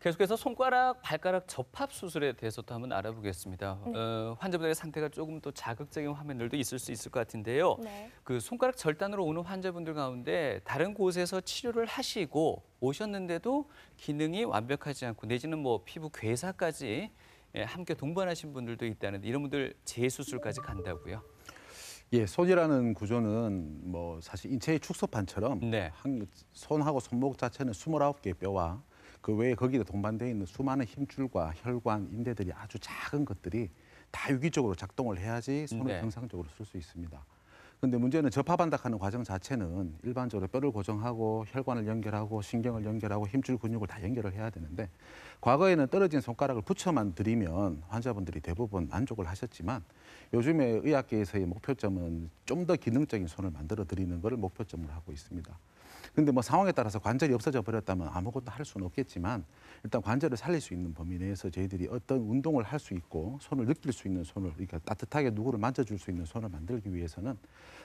계속해서 손가락, 발가락 접합 수술에 대해서도 한번 알아보겠습니다. 네. 환자분들의 상태가 조금 더 자극적인 화면들도 있을 수 있을 것 같은데요. 네. 그 손가락 절단으로 오는 환자분들 가운데 다른 곳에서 치료를 하시고 오셨는데도 기능이 완벽하지 않고 내지는 뭐 피부 괴사까지 함께 동반하신 분들도 있다는데 이런 분들 재수술까지 간다고요? 예, 손이라는 구조는 뭐 사실 인체의 축소판처럼 네. 손하고 손목 자체는 29개의 뼈와 그 외에 거기에 동반되어 있는 수많은 힘줄과 혈관, 인대들이 아주 작은 것들이 다 유기적으로 작동을 해야지 손을 네. 정상적으로 쓸 수 있습니다. 근데 문제는 접합한다 하는 과정 자체는 일반적으로 뼈를 고정하고 혈관을 연결하고 신경을 연결하고 힘줄 근육을 다 연결을 해야 되는데 과거에는 떨어진 손가락을 붙여만 드리면 환자분들이 대부분 만족을 하셨지만 요즘에 의학계에서의 목표점은 좀 더 기능적인 손을 만들어 드리는 것을 목표점으로 하고 있습니다. 근데 뭐 상황에 따라서 관절이 없어져 버렸다면 아무것도 할 수는 없겠지만 일단 관절을 살릴 수 있는 범위 내에서 저희들이 어떤 운동을 할 수 있고 손을 느낄 수 있는 손을 그러니까 따뜻하게 누구를 만져줄 수 있는 손을 만들기 위해서는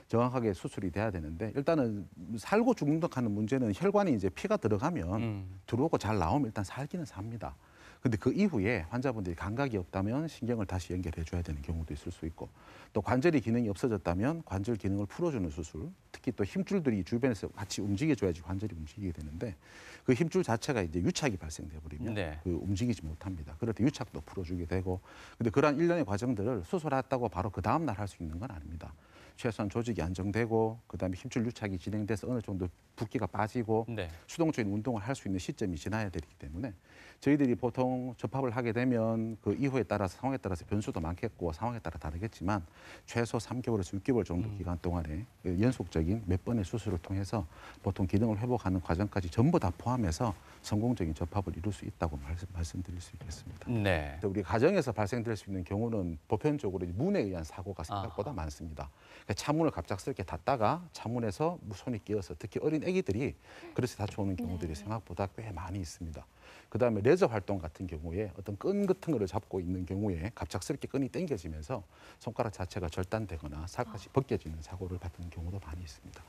정확하게 수술이 돼야 되는데 일단은 살고 죽는다는 문제는 혈관이 이제 피가 들어가면 들어오고 잘 나오면 일단 살기는 삽니다. 근데 그 이후에 환자분들이 감각이 없다면 신경을 다시 연결해 줘야 되는 경우도 있을 수 있고 또 관절이 기능이 없어졌다면 관절 기능을 풀어주는 수술, 특히 또 힘줄들이 주변에서 같이 움직여줘야지 관절이 움직이게 되는데 그 힘줄 자체가 이제 유착이 발생돼 버리면 네. 그 움직이지 못합니다. 그럴 때 유착도 풀어주게 되고 근데 그러한 일련의 과정들을 수술했다고 바로 그 다음 날 할 수 있는 건 아닙니다. 최소한 조직이 안정되고 그다음에 힘줄 유착이 진행돼서 어느 정도 붓기가 빠지고 네. 수동적인 운동을 할 수 있는 시점이 지나야 되기 때문에 저희들이 보통 접합을 하게 되면 그 이후에 따라서 상황에 따라서 변수도 많겠고 상황에 따라 다르겠지만 최소 3개월에서 6개월 정도 기간 동안에 연속적인 몇 번의 수술을 통해서 보통 기능을 회복하는 과정까지 전부 다 포함해서 성공적인 접합을 이룰 수 있다고 말씀드릴 수 있겠습니다. 네. 우리 가정에서 발생될 수 있는 경우는 보편적으로 문에 의한 사고가 생각보다 많습니다. 그러니까 차문을 갑작스럽게 닫다가 차문에서 손이 끼어서 특히 어린 아기들이 그래서 다쳐오는 경우들이 생각보다 꽤 많이 있습니다. 그다음에 레저 활동 같은 경우에 어떤 끈 같은 거를 잡고 있는 경우에 갑작스럽게 끈이 당겨지면서 손가락 자체가 절단되거나 살갗이 벗겨지는 사고를 받는 경우도 많이 있습니다.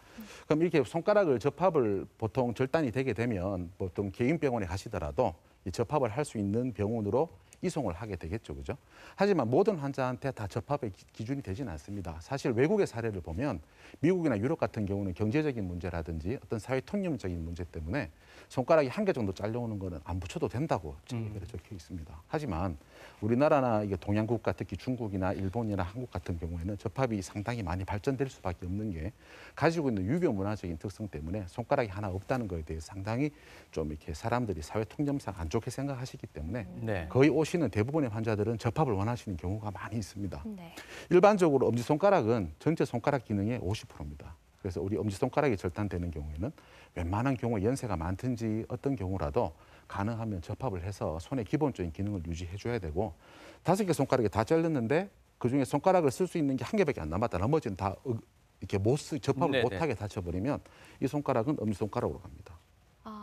그럼 이렇게 손가락을 접합을 보통 절단이 되게 되면 보통 개인 병원에 가시더라도 이 접합을 할 수 있는 병원으로 이송을 하게 되겠죠, 그죠? 하지만 모든 환자한테 다 접합의 기준이 되지는 않습니다. 사실 외국의 사례를 보면 미국이나 유럽 같은 경우는 경제적인 문제라든지 어떤 사회 통념적인 문제 때문에 손가락이 한 개 정도 잘려오는 거는 안 붙여도 된다고 정의가 적혀 있습니다. 하지만 우리나라나 이게 동양 국가, 특히 중국이나 일본이나 한국 같은 경우에는 접합이 상당히 많이 발전될 수밖에 없는 게 가지고 있는 유교 문화적인 특성 때문에 손가락이 하나 없다는 거에 대해서 상당히 좀 이렇게 사람들이 사회 통념상 안 좋게 생각하시기 때문에 네. 거의 오시는 대부분의 환자들은 접합을 원하시는 경우가 많이 있습니다. 네. 일반적으로 엄지손가락은 전체 손가락 기능의 50%입니다. 그래서 우리 엄지손가락이 절단되는 경우에는 웬만한 경우 연세가 많든지 어떤 경우라도 가능하면 접합을 해서 손의 기본적인 기능을 유지해줘야 되고 5개 손가락이 다 잘렸는데 그중에 손가락을 쓸 수 있는 게 1개밖에 안 남았다. 나머지는 다 이렇게 접합을 네네. 못하게 다쳐버리면 이 손가락은 엄지손가락으로 갑니다.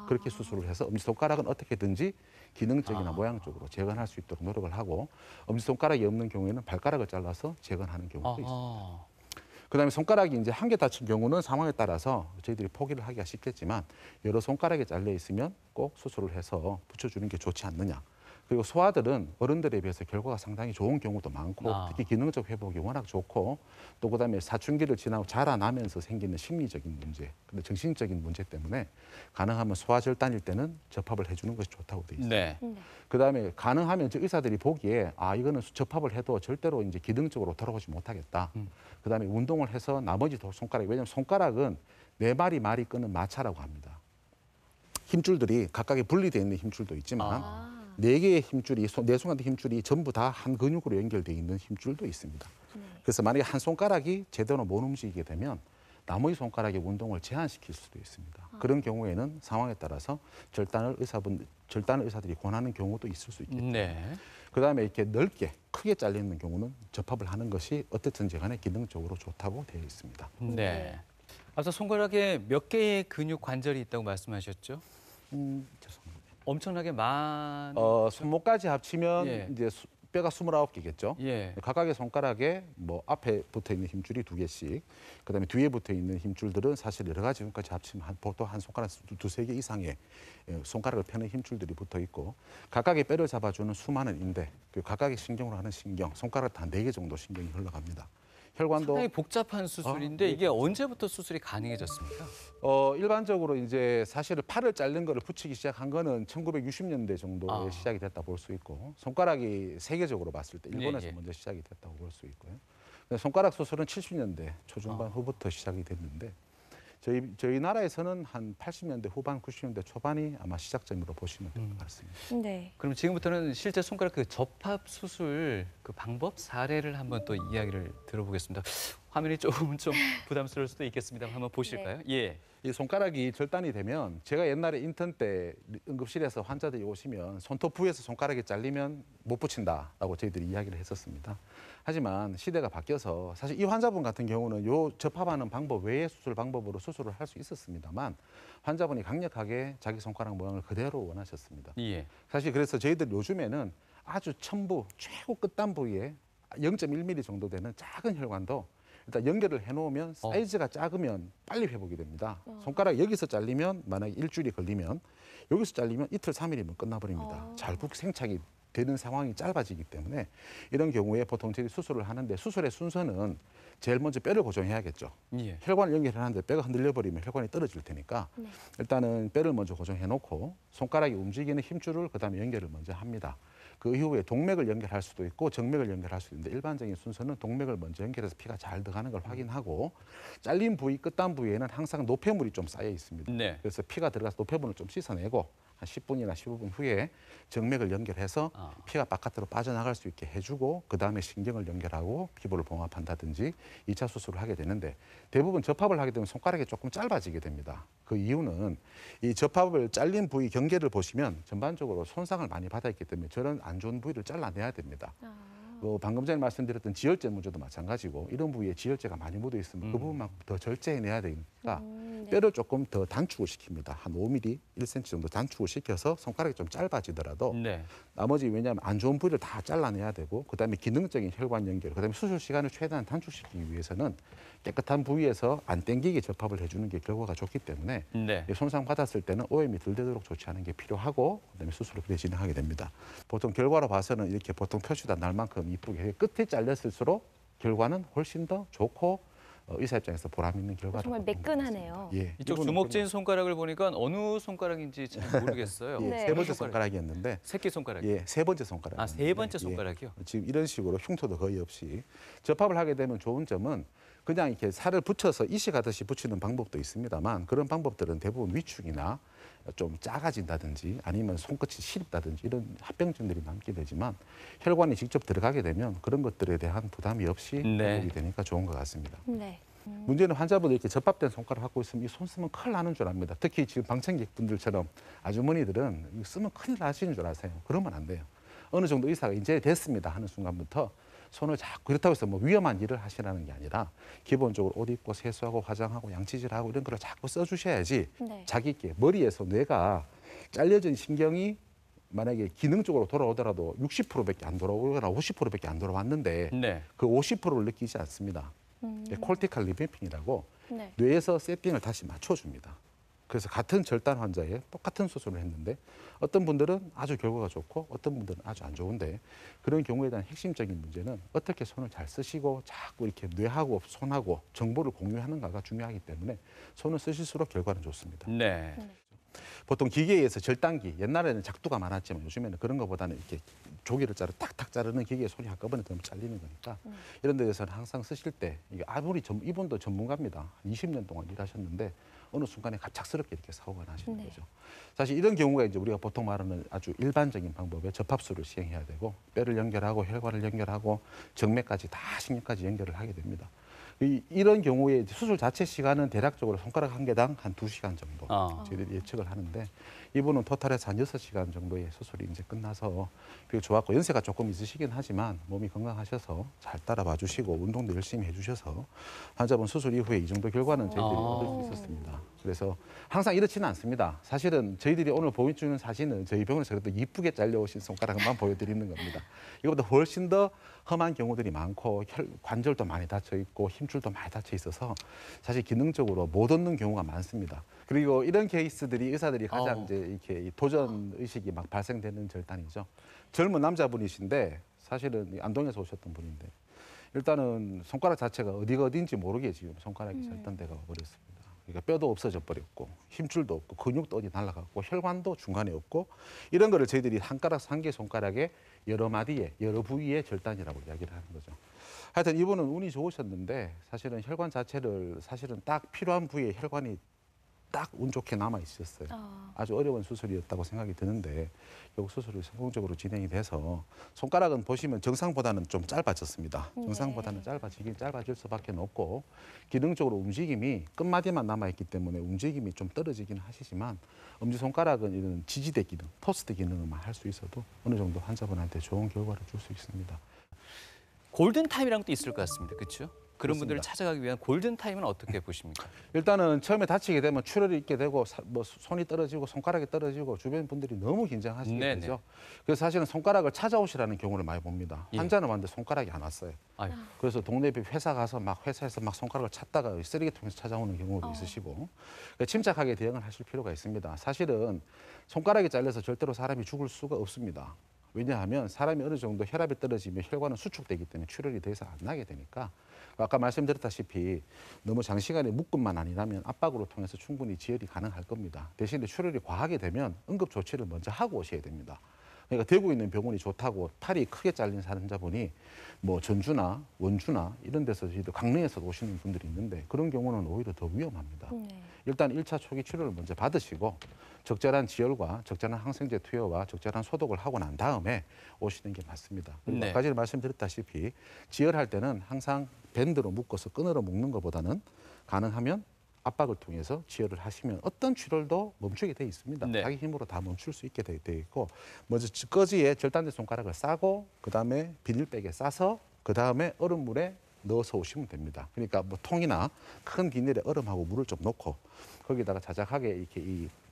그렇게 수술을 해서 엄지손가락은 어떻게든지 기능적이나 모양적으로 재건할 수 있도록 노력을 하고 엄지손가락이 없는 경우에는 발가락을 잘라서 재건하는 경우도 있습니다. 그다음에 손가락이 이제 한 개 다친 경우는 상황에 따라서 저희들이 포기를 하기가 쉽겠지만 여러 손가락이 잘려 있으면 꼭 수술을 해서 붙여주는 게 좋지 않느냐. 그리고 소아들은 어른들에 비해서 결과가 상당히 좋은 경우도 많고 특히 기능적 회복이 워낙 좋고 또 그다음에 사춘기를 지나고 자라나면서 생기는 심리적인 문제, 근데 정신적인 문제 때문에 가능하면 소아 절단일 때는 접합을 해주는 것이 좋다고 돼 있습니다. 네. 그다음에 가능하면 의사들이 보기에 이거는 접합을 해도 절대로 이제 기능적으로 돌아오지 못하겠다. 그다음에 운동을 해서 나머지 손가락, 왜냐하면 손가락은 네 마리 끄는 마차라고 합니다. 힘줄들이 각각의 분리되어 있는 힘줄도 있지만 네 개의 힘줄이 네 손가락 힘줄이 전부 다 한 근육으로 연결되어 있는 힘줄도 있습니다. 그래서 만약에 한 손가락이 제대로 못 움직이게 되면 나머지 손가락의 운동을 제한시킬 수도 있습니다. 그런 경우에는 상황에 따라서 절단을 의사들이 권하는 경우도 있을 수 있겠죠. 네. 그다음에 이렇게 넓게 크게 잘려 있는 경우는 접합을 하는 것이 어떻든지 간에 기능적으로 좋다고 되어 있습니다. 네. 앞서 손가락에 몇 개의 근육 관절이 있다고 말씀하셨죠? 죄송합니다. 엄청나게 많은 손목까지 합치면 예. 이제 뼈가 29개겠죠. 예. 각각의 손가락에 뭐 앞에 붙어 있는 힘줄이 2개씩, 그다음에 뒤에 붙어 있는 힘줄들은 사실 여러 가지 힘까지 합치면 보통 한 손가락 두세 개 이상의 손가락을 펴는 힘줄들이 붙어 있고, 각각의 뼈를 잡아주는 수많은 인대, 그리고 각각의 신경으로 하는 신경, 손가락 한 4개 정도 신경이 흘러갑니다. 혈관도 상당히 복잡한 수술인데 네, 이게 언제부터 수술이 가능해졌습니까? 일반적으로 이제 사실 팔을 자른 거를 붙이기 시작한 거는 1960년대 정도에 아. 시작이 됐다 볼 수 있고, 손가락이 세계적으로 봤을 때 일본에서 예, 예. 먼저 시작이 됐다고 볼 수 있고요. 근데 손가락 수술은 70년대 초중반 후부터 시작이 됐는데, 저희 나라에서는 한 80년대 후반, 90년대 초반이 아마 시작점으로 보시면 될 것 같습니다. 네. 그럼 지금부터는 실제 손가락 그 접합 수술 그 방법 사례를 한번 또 이야기를 들어보겠습니다. 화면이 조금 좀 부담스러울 수도 있겠습니다. 한번 보실까요? 예. 이 손가락이 절단이 되면, 제가 옛날에 인턴 때 응급실에서 환자들이 오시면 손톱 부에서 손가락이 잘리면 못 붙인다라고 저희들이 이야기를 했었습니다. 하지만 시대가 바뀌어서 사실 이 환자분 같은 경우는 요 접합하는 방법 외의 수술 방법으로 수술을 할 수 있었습니다만, 환자분이 강력하게 자기 손가락 모양을 그대로 원하셨습니다. 예. 사실 그래서 저희들 요즘에는 아주 첨부 최고 끝단 부위에 0.1mm 정도 되는 작은 혈관도 일단 연결을 해놓으면 사이즈가 작으면 빨리 회복이 됩니다. 손가락 여기서 잘리면, 만약에 일주일이 걸리면, 여기서 잘리면 이틀, 3일이면 끝나버립니다. 잘 생착이 되는 상황이 짧아지기 때문에 이런 경우에 보통 저희들이 수술을 하는데, 수술의 순서는 제일 먼저 뼈를 고정해야겠죠. 예. 혈관을 연결하는데 뼈가 흔들려버리면 혈관이 떨어질 테니까 일단은 뼈를 먼저 고정해놓고 손가락이 움직이는 힘줄을 그다음에 연결을 먼저 합니다. 그 이후에 동맥을 연결할 수도 있고 정맥을 연결할 수도 있는데, 일반적인 순서는 동맥을 먼저 연결해서 피가 잘 들어가는 걸 확인하고, 잘린 부위, 끝단 부위에는 항상 노폐물이 좀 쌓여 있습니다. 네. 그래서 피가 들어가서 노폐물을 좀 씻어내고 한 10분이나 15분 후에 정맥을 연결해서 피가 바깥으로 빠져나갈 수 있게 해주고, 그다음에 신경을 연결하고 피부를 봉합한다든지 2차 수술을 하게 되는데, 대부분 접합을 하게 되면 손가락이 조금 짧아지게 됩니다. 그 이유는 이 접합을 잘린 부위 경계를 보시면 전반적으로 손상을 많이 받아있기 때문에 저런 안 좋은 부위를 잘라내야 됩니다. 방금 전에 말씀드렸던 지혈제 문제도 마찬가지고, 이런 부위에 지혈제가 많이 묻어 있으면 그 부분만큼 더 절제해내야 되니까 네. 뼈를 조금 더 단축을 시킵니다. 한 5mm, 1cm 정도 단축을 시켜서 손가락이 좀 짧아지더라도 네. 나머지, 왜냐하면 안 좋은 부위를 다 잘라내야 되고, 그다음에 기능적인 혈관 연결, 그다음에 수술 시간을 최대한 단축시키기 위해서는 깨끗한 부위에서 안 땡기게 접합을 해주는 게 결과가 좋기 때문에 네. 손상 받았을 때는 오염이 덜 되도록 조치하는 게 필요하고, 그다음에 수술을 그래 진행하게 됩니다. 보통 결과로 봐서는 이렇게 보통 표시다 날 만큼 이쁘게 끝에 잘렸을수록 결과는 훨씬 더 좋고 의사 입장에서 보람 있는 결과를 정말 얻는 것 매끈하네요. 같습니다. 예, 이쪽 이분은 주먹진 손가락을 보니까 어느 손가락인지 잘 모르겠어요. 예, 네. 세 번째 손가락이었는데, 새끼 손가락. 예, 세 번째 손가락. 아, 세 번째 손가락이요? 지금 이런 식으로 흉터도 거의 없이 접합을 하게 되면 좋은 점은, 그냥 이렇게 살을 붙여서 이식하듯이 붙이는 방법도 있습니다만, 그런 방법들은 대부분 위축이나 좀 작아진다든지 아니면 손끝이 시립다든지 이런 합병증들이 남게 되지만, 혈관이 직접 들어가게 되면 그런 것들에 대한 부담이 없이 네. 회복이 되니까 좋은 것 같습니다. 네. 문제는 환자분들 이렇게 접합된 손가락 갖고 있으면 이 손 쓰면 큰일 나는 줄 압니다. 특히 지금 방청객분들처럼 아주머니들은 이거 쓰면 큰일 나시는 줄 아세요. 그러면 안 돼요. 어느 정도 의사가 이제 됐습니다 하는 순간부터 손을 자꾸, 그렇다고 해서 뭐 위험한 일을 하시라는 게 아니라 기본적으로 옷 입고 세수하고 화장하고 양치질하고 이런 거를 자꾸 써주셔야지 네. 자기께 머리에서 뇌가 잘려진 신경이 만약에 기능적으로 돌아오더라도 60%밖에 안 돌아오거나 50%밖에 안 돌아왔는데 네. 그 50%를 느끼지 않습니다. 콜티칼 리뱀핑이라고 네. 뇌에서 세팅을 다시 맞춰줍니다. 그래서 같은 절단 환자에 똑같은 수술을 했는데 어떤 분들은 아주 결과가 좋고 어떤 분들은 아주 안 좋은데, 그런 경우에 대한 핵심적인 문제는 어떻게 손을 잘 쓰시고 자꾸 이렇게 뇌하고 손하고 정보를 공유하는가가 중요하기 때문에 손을 쓰실수록 결과는 좋습니다. 네. 보통 기계에 의해서 절단기, 옛날에는 작두가 많았지만 요즘에는 그런 것보다는 이렇게 조기를 탁탁 자르는 기계에 손이 한꺼번에 너무 잘리는 거니까 이런 데에서는 항상 쓰실 때, 이게 아무리 이분도 전문가입니다. 20년 동안 일하셨는데 어느 순간에 갑작스럽게 이렇게 사고가 나시는 네. 거죠. 사실 이런 경우가 이제 우리가 보통 말하는 아주 일반적인 방법의 접합술을 시행해야 되고, 뼈를 연결하고 혈관을 연결하고 정맥까지 다 신경까지 연결을 하게 됩니다. 이런 경우에 수술 자체 시간은 대략적으로 손가락 한 개당 한 2시간 정도 저희들이 예측을 하는데, 이분은 토탈에서 한 6시간 정도의 수술이 이제 끝나서 비교 좋았고 연세가 조금 있으시긴 하지만 몸이 건강하셔서 잘 따라봐 주시고 운동도 열심히 해주셔서 환자분 수술 이후에 이 정도 결과는 저희들이 얻을 수 있었습니다. 그래서 항상 이렇지는 않습니다. 사실은 저희들이 오늘 보여주는 사진은 저희 병원에서 그래도 이쁘게 잘려오신 손가락만 보여드리는 겁니다. 이거보다 훨씬 더 험한 경우들이 많고 관절도 많이 닫혀 있고 힘줄도 많이 닫혀 있어서 사실 기능적으로 못 얻는 경우가 많습니다. 그리고 이런 케이스들이 의사들이 가장 이제 이렇게 도전 의식이 막 발생되는 절단이죠. 젊은 남자분이신데 사실은 안동에서 오셨던 분인데 일단은 손가락 자체가 어디가 어딘지 모르게 지금 손가락이 절단돼가 버렸습니다. 그러니까 뼈도 없어져 버렸고 힘줄도 없고 근육도 어디 날아갔고 혈관도 중간에 없고 이런 거를 저희들이 한 가락 한 개 손가락에 여러 마디에 여러 부위에 절단이라고 이야기를 하는 거죠. 하여튼 이분은 운이 좋으셨는데 사실은 혈관 자체를 사실은 딱 필요한 부위에 혈관이 딱 운 좋게 남아 있었어요. 아주 어려운 수술이었다고 생각이 드는데 결국 수술이 성공적으로 진행이 돼서 손가락은 보시면 정상보다는 좀 짧아졌습니다. 정상보다는 짧아질 수밖에 없고 기능적으로 움직임이 끝마디만 남아 있기 때문에 움직임이 좀 떨어지긴 하시지만 엄지손가락은 이런 지지대 기능, 토스트 기능을만 할 수 있어도 어느 정도 환자분한테 좋은 결과를 줄 수 있습니다. 골든 타임이랑 또 있을 것 같습니다. 그렇죠? 그런 그렇습니다. 분들을 찾아가기 위한 골든 타임은 어떻게 보십니까? 일단은 처음에 다치게 되면 출혈이 있게 되고 뭐 손이 떨어지고 손가락이 떨어지고 주변 분들이 너무 긴장하시게 네네. 되죠. 그래서 사실은 손가락을 찾아오시라는 경우를 많이 봅니다. 예. 환자는 왔는데 손가락이 안 왔어요. 아유. 그래서 동네 옆 회사 가서 막 회사에서 막 손가락을 찾다가 쓰레기통에서 찾아오는 경우도 있으시고 그러니까 침착하게 대응을 하실 필요가 있습니다. 사실은 손가락이 잘려서 절대로 사람이 죽을 수가 없습니다. 왜냐하면 사람이 어느 정도 혈압이 떨어지면 혈관은 수축되기 때문에 출혈이 더 이상 안 나게 되니까 아까 말씀드렸다시피 너무 장시간의 묶음만 아니라면 압박으로 통해서 충분히 지혈이 가능할 겁니다. 대신에 출혈이 과하게 되면 응급 조치를 먼저 하고 오셔야 됩니다. 그러니까 대구에 있는 병원이 좋다고 팔이 크게 잘린 환자분이 뭐 전주나 원주나 이런 데서 강릉에서 오시는 분들이 있는데 그런 경우는 오히려 더 위험합니다. 일단 1차 초기 치료를 먼저 받으시고 적절한 지혈과 적절한 항생제 투여와 적절한 소독을 하고 난 다음에 오시는 게 맞습니다. 그리고 네. 아까 전에 말씀드렸다시피 지혈할 때는 항상 밴드로 묶어서 끈으로 묶는 것보다는 가능하면 압박을 통해서 지혈을 하시면 어떤 출혈도 멈추게 돼 있습니다. 네. 자기 힘으로 다 멈출 수 있게 돼 있고 먼저 꺼지에 절단된 손가락을 싸고 그다음에 비닐백에 싸서 그다음에 얼음물에 넣어서 오시면 됩니다. 그러니까 뭐 통이나 큰 비닐에 얼음하고 물을 좀 넣고 거기다가 자작하게 이렇게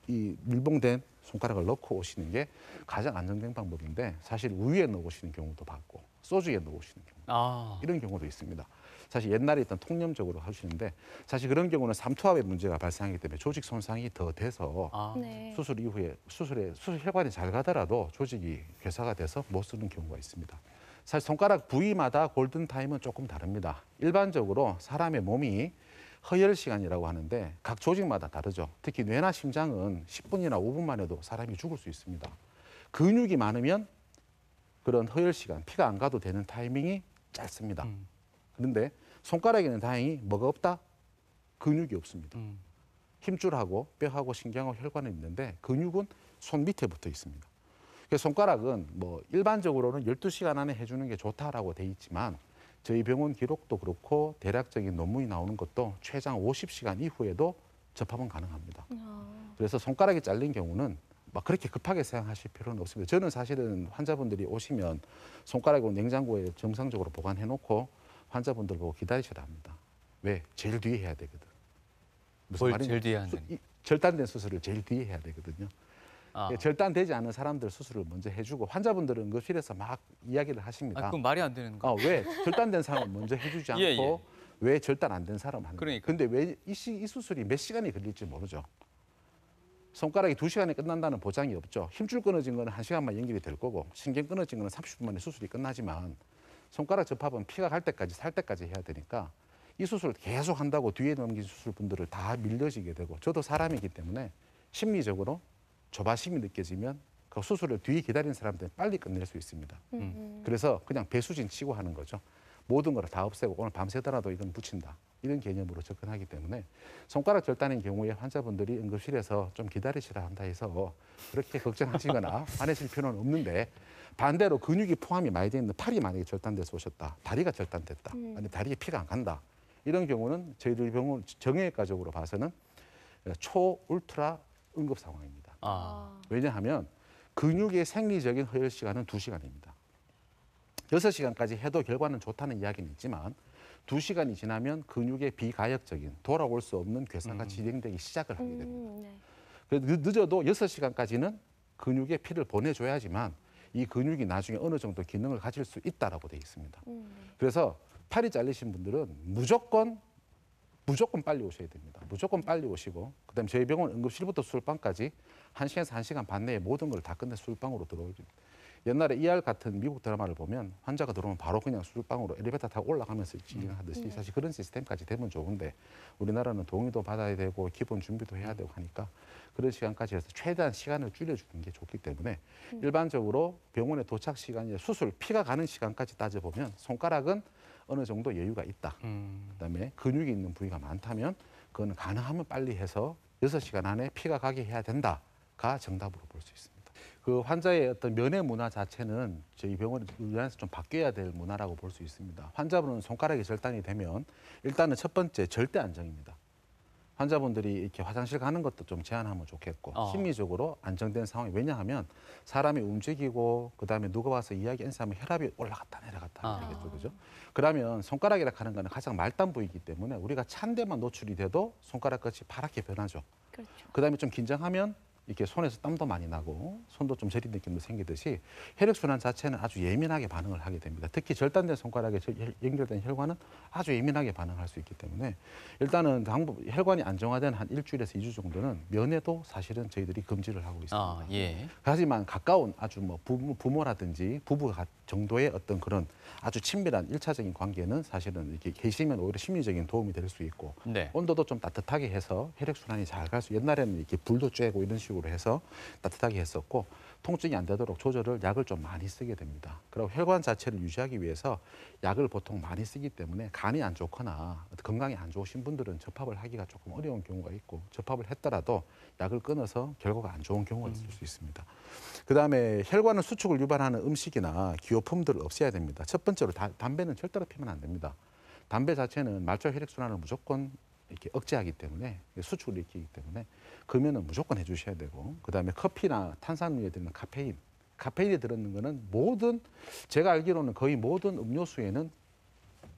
이 밀봉된 손가락을 넣고 오시는 게 가장 안정된 방법인데 사실 우유에 넣어 오시는 경우도 봤고 소주에 넣어 오시는 경우 이런 경우도 있습니다. 사실 옛날에 있던 통념적으로 하시는데 사실 그런 경우는 삼투압의 문제가 발생하기 때문에 조직 손상이 더 돼서 네. 수술 이후에 수술 혈관이 잘 가더라도 조직이 괴사가 돼서 못 쓰는 경우가 있습니다. 사실 손가락 부위마다 골든 타임은 조금 다릅니다. 일반적으로 사람의 몸이 허혈 시간이라고 하는데 각 조직마다 다르죠. 특히 뇌나 심장은 10분이나 5분만 해도 사람이 죽을 수 있습니다. 근육이 많으면 그런 허혈 시간, 피가 안 가도 되는 타이밍이 짧습니다. 그런데 손가락에는 다행히 뭐가 없다? 근육이 없습니다. 힘줄하고 뼈하고 신경하고 혈관은 있는데 근육은 손 밑에 붙어 있습니다. 그래서 손가락은 뭐 일반적으로는 12시간 안에 해주는 게 좋다라고 돼 있지만 저희 병원 기록도 그렇고 대략적인 논문이 나오는 것도 최장 50시간 이후에도 접합은 가능합니다. 그래서 손가락이 잘린 경우는 막 그렇게 급하게 생각하실 필요는 없습니다. 저는 사실은 환자분들이 오시면 손가락을 냉장고에 정상적으로 보관해놓고 환자분들 보고 기다리셔야 합니다. 왜? 제일 뒤에 해야 되거든. 무슨 뭘 말이냐? 제일 뒤에 하는? 절단된 수술을 제일 뒤에 해야 되거든요. 절단되지 않은 사람들 수술을 먼저 해주고 환자분들은 응급실에서 막 이야기를 하십니다. 그건 말이 안 되는 거. 왜 절단된 사람은 먼저 해주지 않고 예. 왜 절단 안 된 사람은 하는 거예요. 그러니까. 근데 왜 이 수술이 몇 시간이 걸릴지 모르죠. 손가락이 2시간에 끝난다는 보장이 없죠. 힘줄 끊어진 거는 1시간만 연결이 될 거고 신경 끊어진 거는 30분 만에 수술이 끝나지만 손가락 접합은 피가 갈 때까지 살 때까지 해야 되니까 이 수술을 계속 한다고 뒤에 넘긴 수술분들을 다 밀려지게 되고 저도 사람이기 때문에 심리적으로 조바심이 느껴지면 그 수술을 뒤에 기다리는 사람들은 빨리 끝낼 수 있습니다. 그래서 그냥 배수진 치고 하는 거죠. 모든 걸 다 없애고 오늘 밤새더라도 이건 붙인다. 이런 개념으로 접근하기 때문에 손가락 절단인 경우에 환자분들이 응급실에서 좀 기다리시라 한다 해서 그렇게 걱정하시거나 화내실 필요는 없는데 반대로 근육이 포함이 많이 되어 있는 팔이 만약에 절단돼서 오셨다. 다리가 절단됐다. 아니 다리에 피가 안 간다. 이런 경우는 저희들 병원 정형외과적으로 봐서는 초 울트라 응급 상황입니다. 아. 왜냐하면 근육의 생리적인 허혈 시간은 2시간입니다. 6시간까지 해도 결과는 좋다는 이야기는 있지만 2시간이 지나면 근육의 비가역적인 돌아올 수 없는 괴사가 진행되기 시작을 하게 됩니다. 네. 그래서 늦어도 6시간까지는 근육에 피를 보내줘야지만 이 근육이 나중에 어느 정도 기능을 가질 수 있다라고 되어 있습니다. 네. 그래서 팔이 잘리신 분들은 무조건 빨리 오셔야 됩니다. 무조건 빨리 오시고 그다음에 저희 병원 응급실부터 수술방까지 1시간에서 1시간 반 내에 모든 걸 다 끝내 수술방으로 들어오죠. 옛날에 ER 같은 미국 드라마를 보면 환자가 들어오면 바로 그냥 수술방으로 엘리베이터 타고 올라가면서 진행하듯이 사실 그런 시스템까지 되면 좋은데 우리나라는 동의도 받아야 되고 기본 준비도 해야 되고 하니까 그런 시간까지 해서 최대한 시간을 줄여주는 게 좋기 때문에 일반적으로 병원에 도착 시간이 수술 피가 가는 시간까지 따져보면 손가락은 어느 정도 여유가 있다. 그다음에 근육이 있는 부위가 많다면 그거는 가능하면 빨리 해서 6시간 안에 피가 가게 해야 된다가 정답으로 볼 수 있습니다. 그 환자의 어떤 면회 문화 자체는 저희 병원 의료원에서 좀 바뀌어야 될 문화라고 볼 수 있습니다. 환자분은 손가락이 절단이 되면 일단은 첫 번째 절대 안정입니다. 환자분들이 이렇게 화장실 가는 것도 좀 제한하면 좋겠고 심리적으로 안정된 상황이 왜냐하면 사람이 움직이고 그다음에 누가 와서 이야기 인사하면 혈압이 올라갔다 내려갔다 되겠죠, 그죠? 그러면 손가락이라 하는 거는 가장 말단 부위이기 때문에 우리가 찬 데만 노출이 돼도 손가락 끝이 파랗게 변하죠. 그렇죠. 그다음에 좀 긴장하면 이렇게 손에서 땀도 많이 나고 손도 좀 저린 느낌도 생기듯이 혈액순환 자체는 아주 예민하게 반응을 하게 됩니다. 특히 절단된 손가락에 연결된 혈관은 아주 예민하게 반응할 수 있기 때문에 일단은 혈관이 안정화된 한 일주일에서 2주 정도는 면회도 사실은 저희들이 금지를 하고 있습니다. 아, 예. 하지만 가까운 아주 뭐 부모라든지 부부 정도의 어떤 그런 아주 친밀한 일차적인 관계는 사실은 이렇게 계시면 오히려 심리적인 도움이 될 수 있고 네. 온도도 좀 따뜻하게 해서 혈액순환이 잘 갈 수 옛날에는 이렇게 불도 쬐고 이런 식으로 해서 따뜻하게 했었고 통증이 안 되도록 조절을 약을 좀 많이 쓰게 됩니다. 그리고 혈관 자체를 유지하기 위해서 약을 보통 많이 쓰기 때문에 간이 안 좋거나 건강이 안 좋으신 분들은 접합을 하기가 조금 어려운 경우가 있고 접합을 했더라도 약을 끊어서 결과가 안 좋은 경우가 있을 수 있습니다. 그다음에 혈관의 수축을 유발하는 음식이나 기호품들을 없애야 됩니다. 첫 번째로 담배는 절대로 피면 안 됩니다. 담배 자체는 말초 혈액순환을 무조건 이렇게 억제하기 때문에 수축을 일으키기 때문에 금연은 무조건 해주셔야 되고 그다음에 커피나 탄산음료에 들어있는 카페인이 들어있는 거는 제가 알기로는 거의 모든 음료수에는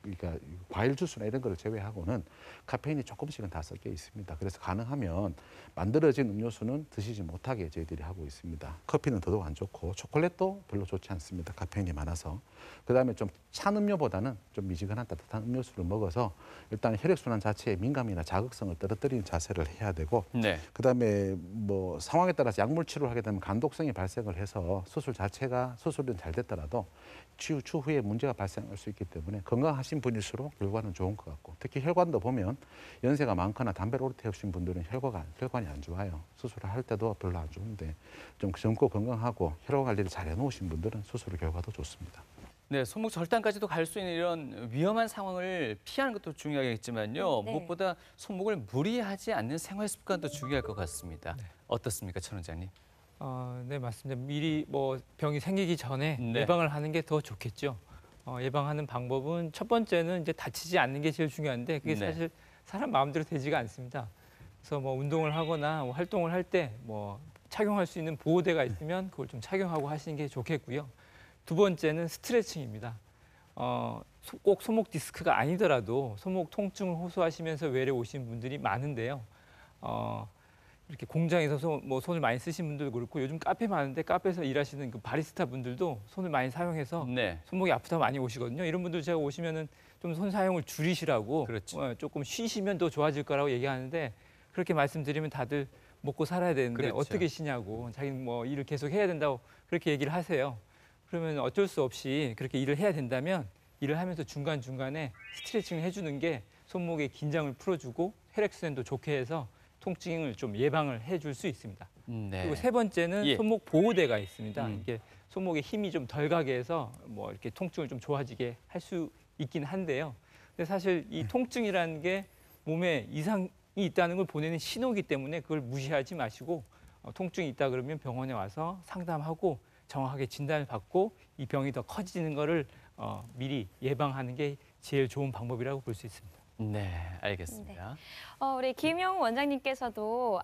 그러니까 과일 주스나 이런 거를 제외하고는 카페인이 조금씩은 다 섞여 있습니다. 그래서 가능하면 만들어진 음료수는 드시지 못하게 저희들이 하고 있습니다. 커피는 더더욱 안 좋고 초콜릿도 별로 좋지 않습니다. 카페인이 많아서. 그다음에 좀 찬 음료보다는 좀 미지근한 따뜻한 음료수를 먹어서 일단 혈액순환 자체의 민감이나 자극성을 떨어뜨리는 자세를 해야 되고 네. 그다음에 뭐 상황에 따라서 약물 치료를 하게 되면 간독성이 발생을 해서 수술은 잘 됐더라도 추후에 문제가 발생할 수 있기 때문에 건강하신 분일수록 결과는 좋은 것 같고 특히 혈관도 보면 연세가 많거나 담배를 오래 태우신 분들은 혈관이 안 좋아요. 수술을 할 때도 별로 안 좋은데 좀 젊고 건강하고 혈관 관리를 잘 해놓으신 분들은 수술 결과도 좋습니다. 네, 손목 절단까지도 갈 수 있는 이런 위험한 상황을 피하는 것도 중요하겠지만요. 네. 무엇보다 손목을 무리하지 않는 생활 습관도 중요할 것 같습니다. 어떻습니까, 천 원장님? 네, 맞습니다. 미리 뭐 병이 생기기 전에 네. 예방을 하는 게 더 좋겠죠. 예방하는 방법은 첫 번째는 이제 다치지 않는 게 제일 중요한데 그게 네. 사실 사람 마음대로 되지가 않습니다. 그래서 뭐 운동을 하거나 뭐 활동을 할 때 뭐 착용할 수 있는 보호대가 있으면 그걸 좀 착용하고 하시는 게 좋겠고요. 두 번째는 스트레칭입니다. 꼭 손목 디스크가 아니더라도 손목 통증을 호소하시면서 외래 오신 분들이 많은데요. 이렇게 공장에서 손을 많이 쓰신 분들도 그렇고 요즘 카페 많은데 카페에서 일하시는 그 바리스타 분들도 손을 많이 사용해서 네. 손목이 아프다 많이 오시거든요. 이런 분들 제가 오시면은 좀 손 사용을 줄이시라고 그렇죠. 조금 쉬시면 더 좋아질 거라고 얘기하는데 그렇게 말씀드리면 다들 먹고 살아야 되는데 그렇죠. 어떻게 쉬냐고 자기는 뭐 일을 계속 해야 된다고 그렇게 얘기를 하세요. 그러면 어쩔 수 없이 그렇게 일을 해야 된다면 일을 하면서 중간중간에 스트레칭을 해주는 게 손목의 긴장을 풀어주고 혈액순환도 좋게 해서 통증을 좀 예방을 해줄 수 있습니다. 네. 그리고 세 번째는 예. 손목 보호대가 있습니다. 이게 손목에 힘이 좀 덜 가게 해서 뭐 이렇게 통증을 좀 좋아지게 할 수 있긴 한데요. 근데 사실 이 통증이라는 게 몸에 이상이 있다는 걸 보내는 신호이기 때문에 그걸 무시하지 마시고 통증이 있다 그러면 병원에 와서 상담하고 정확하게 진단을 받고 이 병이 더 커지는 거를 미리 예방하는 게 제일 좋은 방법이라고 볼 수 있습니다. 네, 알겠습니다. 우리 김영우 원장님께서도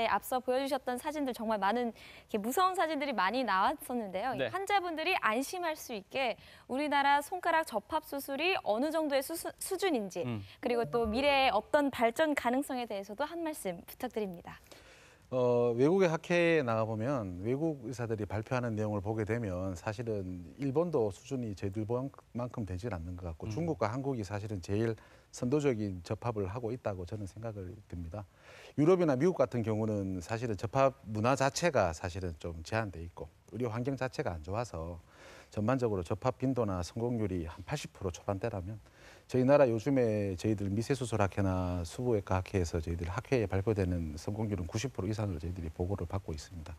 앞서 보여주셨던 사진들 정말 많은 이렇게 무서운 사진들이 많이 나왔었는데요. 네. 환자분들이 안심할 수 있게 우리나라 손가락 접합 수술이 어느 정도의 수준인지 그리고 또 미래의 어떤 발전 가능성에 대해서도 한 말씀 부탁드립니다. 외국의 학회에 나가보면 외국 의사들이 발표하는 내용을 보게 되면 사실은 일본도 수준이 저희들만큼 되질 않는 것 같고 중국과 한국이 사실은 제일 선도적인 접합을 하고 있다고 저는 생각을 듭니다. 유럽이나 미국 같은 경우는 사실은 접합 문화 자체가 사실은 좀 제한돼 있고 의료 환경 자체가 안 좋아서 전반적으로 접합 빈도나 성공률이 한 80% 초반대라면 저희 나라 요즘에 저희들 미세수술학회나 수부외과 학회에서 저희들 학회에 발표되는 성공률은 90% 이상을 저희들이 보고를 받고 있습니다.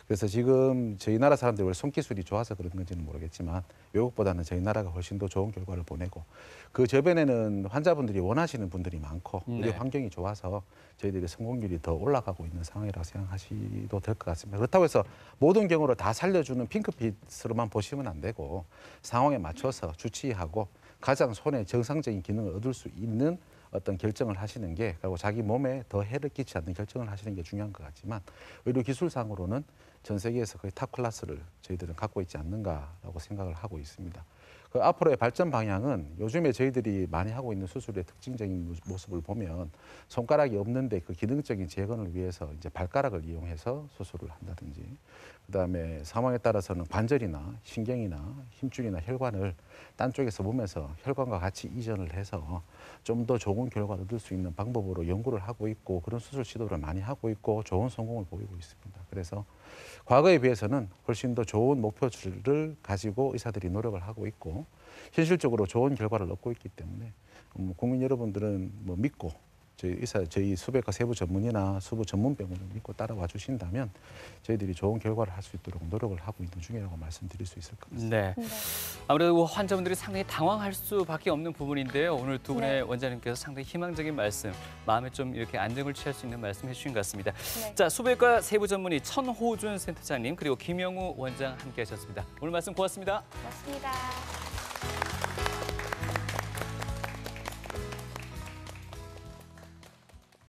그래서 지금 저희 나라 사람들이 원래 손기술이 좋아서 그런 건지는 모르겠지만 외국보다는 저희 나라가 훨씬 더 좋은 결과를 보내고 그 저변에는 환자분들이 원하시는 분들이 많고 의료 환경이 좋아서 저희들이 성공률이 더 올라가고 있는 상황이라고 생각하셔도 될 것 같습니다. 그렇다고 해서 모든 경우를 다 살려주는 핑크빛으로만 보시면 안 되고 상황에 맞춰서 주치의하고 가장 손에 정상적인 기능을 얻을 수 있는 어떤 결정을 하시는 게 그리고 자기 몸에 더 해를 끼치지 않는 결정을 하시는 게 중요한 것 같지만 의료 기술상으로는 전 세계에서 거의 탑 클래스를 저희들은 갖고 있지 않는가라고 생각을 하고 있습니다. 그 앞으로의 발전 방향은 요즘에 저희들이 많이 하고 있는 수술의 특징적인 모습을 보면 손가락이 없는데 그 기능적인 재건을 위해서 이제 발가락을 이용해서 수술을 한다든지 그다음에 상황에 따라서는 관절이나 신경이나 힘줄이나 혈관을 딴 쪽에서 몸에서 혈관과 같이 이전을 해서 좀 더 좋은 결과를 얻을 수 있는 방법으로 연구를 하고 있고 그런 수술 시도를 많이 하고 있고 좋은 성공을 보이고 있습니다. 그래서 과거에 비해서는 훨씬 더 좋은 목표치를 가지고 의사들이 노력을 하고 있고 현실적으로 좋은 결과를 얻고 있기 때문에 국민 여러분들은 뭐 믿고 저희 수배과 세부 전문의나 수부 전문병원을 믿고 따라와 주신다면 저희들이 좋은 결과를 할 수 있도록 노력을 하고 있는 중이라고 말씀드릴 수 있을 것 같습니다. 네. 아무래도 환자분들이 상당히 당황할 수밖에 없는 부분인데요. 오늘 두 분의 네. 원장님께서 상당히 희망적인 말씀, 마음에 좀 이렇게 안정을 취할 수 있는 말씀 해주신 것 같습니다. 네. 자, 수배과 세부 전문의 천호준 센터장님 그리고 김영우 원장 함께하셨습니다. 오늘 말씀 고맙습니다. 고맙습니다.